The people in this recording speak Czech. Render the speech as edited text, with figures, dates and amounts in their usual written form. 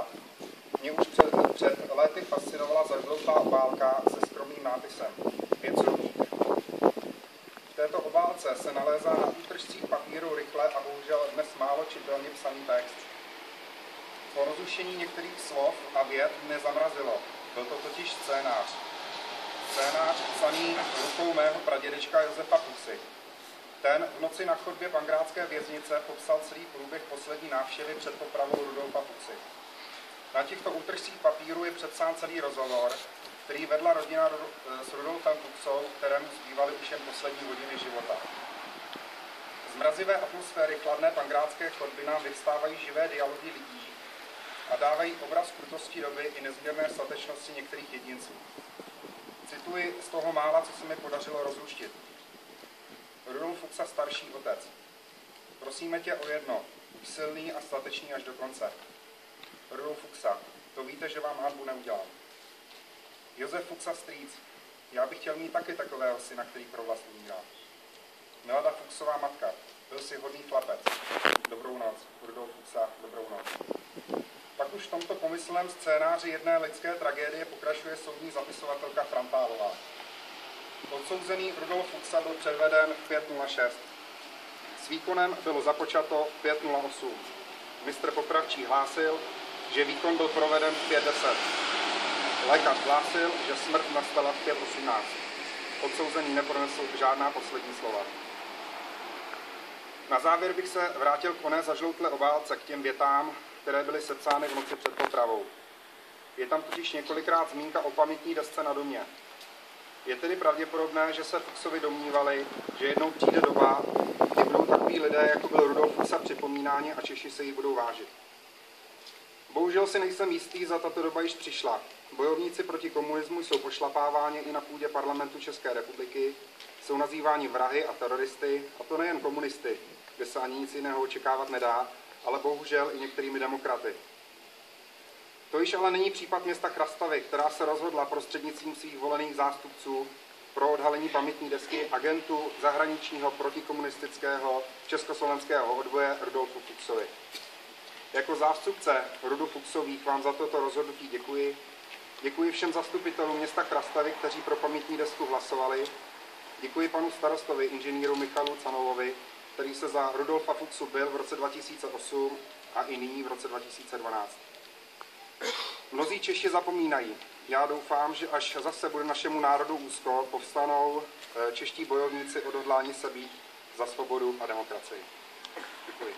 rád. Mě už před léty fascinovala zažloutá obálka se skromným nápisem Věc rovník. V této obálce se nalézá na útržcích papíru rychle a bohužel dnes málo čitelně psaný text. Po rozluštění některých slov a vět mne zamrazilo. Byl to totiž scénář. Scénář psaný rukou mého pradědečka Josefa Fuksy. Ten v noci na chodbě Pankrátské věznice popsal celý průběh poslední návštěvy před popravou Rudolfa Fuksy. Na těchto útržcích papíru je přepsán celý rozhovor, který vedla rodina s Rudolfem Fuksou, kterému zbývaly už jen poslední hodiny života. Z mrazivé atmosféry chladné pankrátské chodby nám vyvstávají živé dialogy lidí a dávají obraz krutosti doby i nezměrné statečnosti některých jedinců. Cituji z toho mála, co se mi podařilo rozluštit. Rudolf Fuksa, starší otec. Prosíme tě o jedno, buď silný a statečný až do konce. Rudolf Fuksa, to víte, že vám hanbu neudělám. Josef Fuksa, strýc, já bych chtěl mít taky takového syna, který pro vlast umírá. Milada Fuksová matka, byl si hodný chlapec. Dobrou noc, Rudolf Fuksa, dobrou noc. Pak už v tomto pomyslném scénáři jedné lidské tragédie pokračuje soudní zapisovatelka Frampálová. Odsouzený Rudolf Fuksa byl předveden v 5.06. S výkonem bylo započato v 5.08. Mistr popravčí hlásil, že výkon byl proveden v 5.10. Lékař hlásil, že smrt nastala v 5.18. Odsouzený nepronesl žádná poslední slova. Na závěr bych se vrátil k oné zažloutlé obálce, k těm větám, které byly sepsány v noci před popravou. Je tam totiž několikrát zmínka o pamětní desce na domě. Je tedy pravděpodobné, že se Fuksovi domnívali, že jednou přijde doba, kdy budou takoví lidé, jako byl Rudolf Fuksa, připomínáni a Češi se jí budou vážit. Bohužel si nejsem jistý, za tato doba již přišla. Bojovníci proti komunismu jsou pošlapáváni i na půdě parlamentu České republiky, jsou nazýváni vrahy a teroristy, a to nejen komunisty, kde se ani nic jiného očekávat nedá, ale bohužel i některými demokraty. To již ale není případ města Chrastavy, která se rozhodla prostřednictvím svých volených zástupců pro odhalení pamětní desky agentu zahraničního protikomunistického československého odboje Rudolfu Fuksovi. Jako zástupce rodu Fuksových vám za toto rozhodnutí děkuji. Děkuji všem zastupitelům města Chrastavy, kteří pro pamětní desku hlasovali. Děkuji panu starostovi, inženýru Michalu Canovovi, který se za Rudolfa Fuksu byl v roce 2008 a i nyní v roce 2012. Mnozí Češi zapomínají. Já doufám, že až zase bude našemu národu úzko, povstanou čeští bojovníci odhodláni se být za svobodu a demokracii. Děkuji.